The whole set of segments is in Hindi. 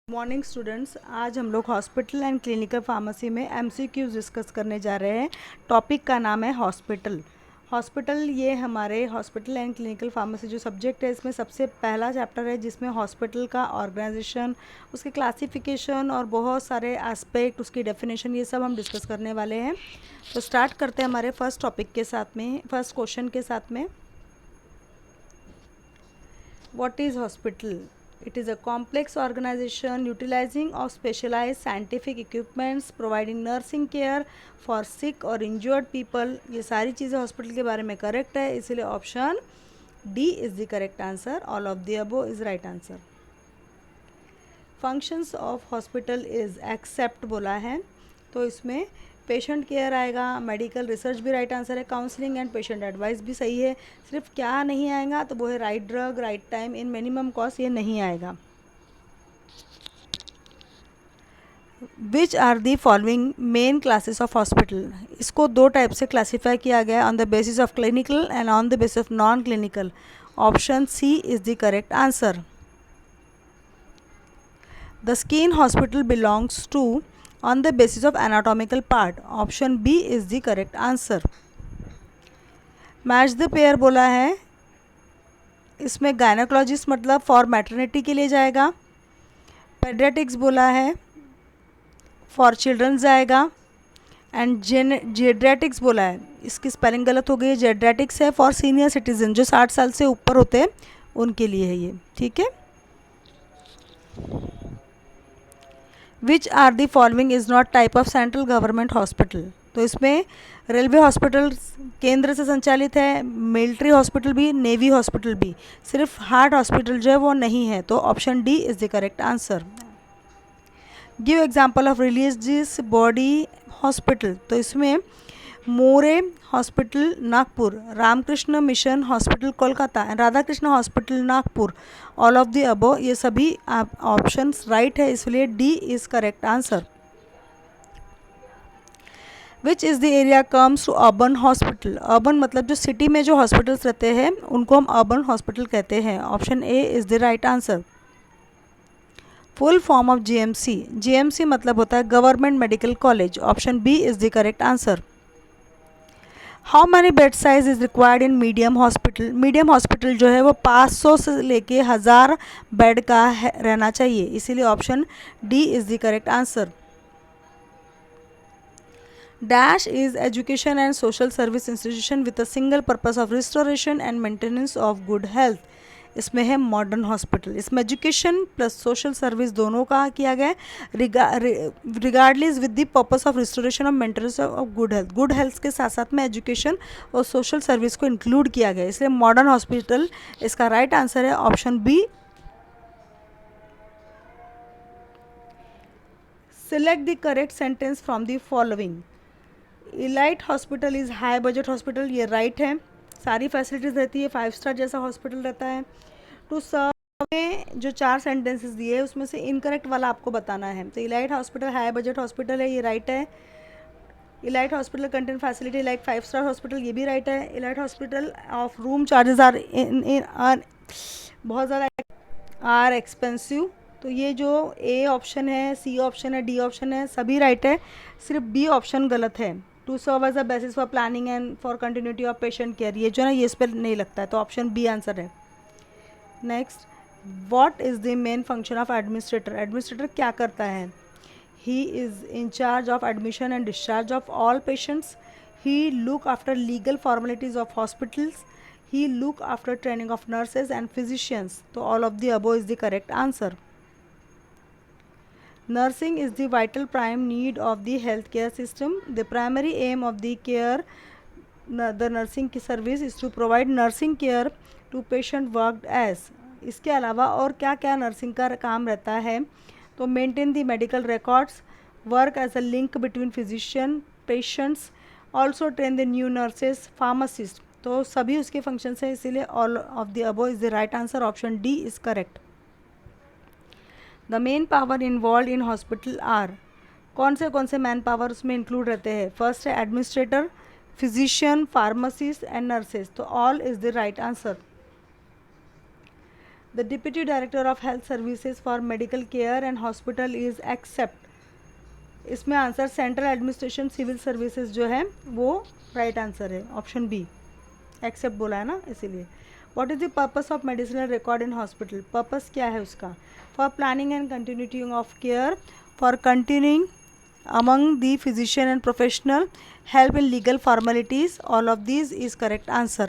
मॉर्निंग स्टूडेंट्स, आज हम लोग हॉस्पिटल एंड क्लिनिकल फार्मेसी में एमसीक्यूज डिस्कस करने जा रहे हैं। टॉपिक का नाम है हॉस्पिटल। हॉस्पिटल ये हमारे हॉस्पिटल एंड क्लिनिकल फार्मेसी जो सब्जेक्ट है, इसमें सबसे पहला चैप्टर है जिसमें हॉस्पिटल का ऑर्गेनाइजेशन, उसके क्लासिफिकेशन और बहुत सारे एस्पेक्ट, उसकी डेफिनेशन, ये सब हम डिस्कस करने वाले हैं। तो स्टार्ट करते हैं हमारे फर्स्ट टॉपिक के साथ में, फर्स्ट क्वेश्चन के साथ में। What is hospital? It is a complex organization utilizing of specialized scientific equipments, providing nursing care for sick or injured people. ये सारी चीज़ें हॉस्पिटल के बारे में करेक्ट है, इसलिए option D is the correct answer. All of the above is right answer. Functions of hospital is except बोला है, तो इसमें पेशेंट केयर आएगा, मेडिकल रिसर्च भी राइट आंसर है, काउंसलिंग एंड पेशेंट एडवाइस भी सही है। सिर्फ क्या नहीं आएगा तो वो है right drug, right time, in minimum cost, ये नहीं आएगा। Which are the following main classes of hospital? इसको दो टाइप से क्लासीफाई किया गया है, on the basis of clinical and on the basis of non clinical. Option C is the correct answer. The skin hospital belongs to on the basis of anatomical part. Option B is the correct answer. Match the pair बोला है, इसमें गायनाकोलॉजिस्ट मतलब फॉर मैटरनिटी के लिए जाएगा, पेडियाट्रिक्स बोला है फॉर चिल्ड्रंस जाएगा, एंड जेड्रेटिक्स बोला है, इसकी स्पेलिंग गलत हो गई है, जेड्रेटिक्स है फॉर सीनियर सिटीजन, जो 60 साल से ऊपर होते हैं उनके लिए है ये, ठीक है। Which are the following is not type of central government hospital? तो इसमें रेलवे हॉस्पिटल केंद्र से संचालित है, मिलिट्री हॉस्पिटल भी, नेवी हॉस्पिटल भी, सिर्फ हार्ट हॉस्पिटल जो है वो नहीं है, तो option D is the correct answer. Give example of religious body hospital? तो इसमें Mure hospital Nagpur, Ramakrishna Mission hospital Kolkata and Radha Krishna hospital Nagpur. All of the above, ये सभी ऑप्शंस राइट है, इसलिए D is correct answer. Which is the area comes to urban hospital? Urban मतलब जो सिटी में जो हॉस्पिटल्स रहते हैं उनको हम अर्बन हॉस्पिटल कहते हैं। Option A is the right answer. Full form of GMC? GMC मतलब होता है government medical college. Option B is the correct answer. How many bed size is required in medium hospital? Medium hospital जो है वो 500 से लेके 1000 बेड का रहना चाहिए, इसीलिए option D is the correct answer. Dash is education and social service institution with a single purpose of restoration and maintenance of good health. इसमें है मॉडर्न हॉस्पिटल। इसमें एजुकेशन प्लस सोशल सर्विस दोनों का किया गया है, regardless with the purpose of restoration of maintenance of good health. Good health के साथ साथ में एजुकेशन और सोशल सर्विस को इंक्लूड किया गया है, इसलिए मॉडर्न हॉस्पिटल इसका राइट आंसर है, option B. Select the correct sentence from the following. Elite hospital is high budget hospital, ये राइट है, सारी फैसिलिटीज़ रहती है, 5 स्टार जैसा हॉस्पिटल रहता है। टू सर्व में जो 4 सेंटेंसेस दिए हैं उसमें से इनकरेक्ट वाला आपको बताना है। तो elite hospital high budget hospital है, ये राइट है। Elite hospital content facility like 5 star hospital, ये भी राइट है। Elite hospital of room charges are बहुत ज़्यादा आर एक्सपेंसिव, तो ये जो ए ऑप्शन है, सी ऑप्शन है, डी ऑप्शन है, सभी राइट है, सिर्फ बी ऑप्शन गलत है। To serve as a basis for planning and for continuity of patient care, ये जो है ना, ये इस पर नहीं लगता है, तो ऑप्शन बी आंसर है। Next, what is the main function of administrator? Administrator क्या करता है? He is in charge of admission and discharge of all patients, he look after legal formalities of hospitals, he look after training of nurses and physicians. तो all of the above is the correct answer. Nursing is the vital prime need of the healthcare system. The primary aim of the care, the nursing service is to provide nursing care to patient worked as. इसके अलावा और क्या क्या नर्सिंग का काम रहता है? तो maintain the medical records, work as a link between physician patients, also train the new nurses, pharmacist. तो सभी उसके फंक्शंस हैं, इसीलिए all of the above is the right answer, option D is correct. The man power involve in hospital are? कौन से मैन पावर उसमें इंक्लूड रहते हैं? फर्स्ट है administrator, physician, pharmacist and nurses, तो all is the right answer. The deputy director of health services for medical care and hospital is except, इसमें answer central administration civil services जो है वो राइट आंसर है, ऑप्शन बी, एक्सेप्ट बोला है ना इसीलिए। What is the purpose of medicinal record in hospital, purpose क्या है उसका, for planning and continuity of care, for continuing among the physician and professional, help in legal formalities, all of these is correct answer.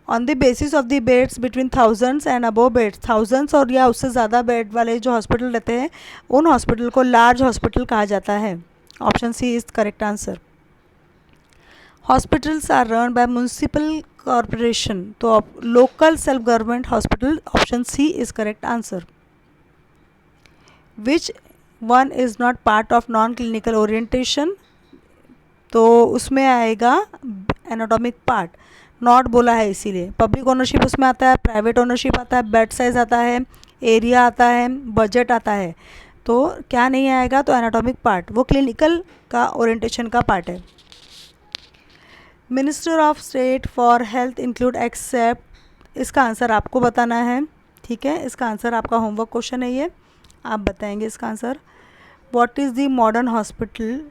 On the basis of the beds between thousands and above beds, thousands और या उससे ज़्यादा बेड वाले जो हॉस्पिटल रहते हैं उन हॉस्पिटल को लार्ज हॉस्पिटल कहा जाता है, option C is correct answer. Hospitals are run by municipal corporation, तो local self government hospital, option C is correct answer. Which one is not part of non clinical orientation, तो उसमें आएगा एनाटॉमिक पार्ट, नॉट बोला है इसीलिए। पब्लिक ओनरशिप उसमें आता है, प्राइवेट ओनरशिप आता है, बेड साइज आता है, एरिया आता है, बजट आता है, तो क्या नहीं आएगा, तो एनाटॉमिक पार्ट वो क्लिनिकल का ओरिएंटेशन का पार्ट है। Minister of state for health include except, इसका आंसर आपको बताना है, ठीक है, इसका आंसर आपका होमवर्क क्वेश्चन है ये, आप बताएंगे इसका answer. What is the modern hospital,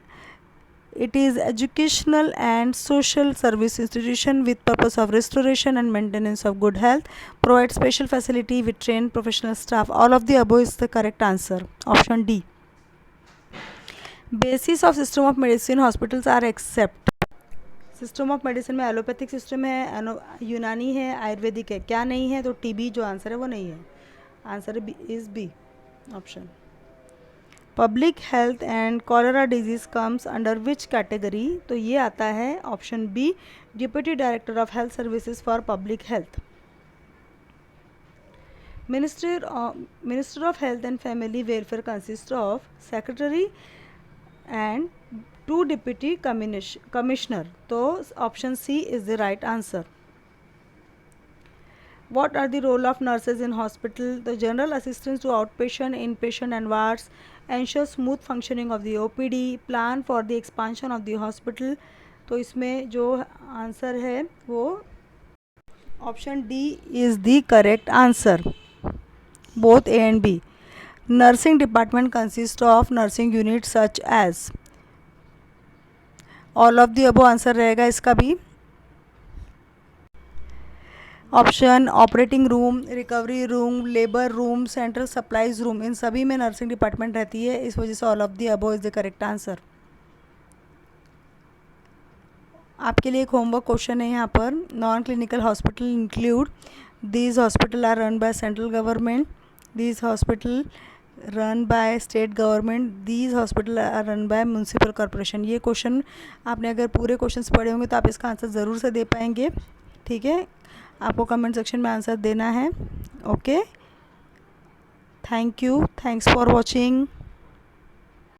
it is educational and social service institution with purpose of restoration and maintenance of good health, provide special facility with trained professional staff, all of the above is the correct answer, option D. Basis of system of medicine, hospitals are except, system of medicine में एलोपैथिक सिस्टम है, यूनानी है, आयुर्वेदिक है, क्या नहीं है, तो टीबी जो आंसर है वो नहीं है, answer is B, option. Public health and cholera disease comes under which category, तो ये आता है option B, deputy director of health services for public health. Minister of health and family welfare consist of secretary and 2 deputy commissioner, तो option C is the right answer. What are the role of nurses in hospital? The general assistance to outpatient, inpatient and wards, ensure smooth functioning of the OPD, plan for the expansion of the hospital, तो इसमें जो आंसर है वो option D is the correct answer, both A and B. Nursing department consist of nursing unit such as, all of the above answer रहेगा इसका भी। Option operating room, recovery room, labour room, central supplies room, इन सभी में नर्सिंग डिपार्टमेंट रहती है, इस वजह से all of the above is the correct answer. आपके लिए एक होमवर्क क्वेश्चन है यहाँ पर, non clinical hospital include, these hospital are run by central government, these hospital run by state government, these hospital are run by municipal corporation. ये क्वेश्चन आपने अगर पूरे क्वेश्चंस पढ़े होंगे तो आप इसका आंसर ज़रूर से दे पाएंगे, ठीक है, आपको कमेंट सेक्शन में आंसर देना है। Okay, thank you, thanks for watching.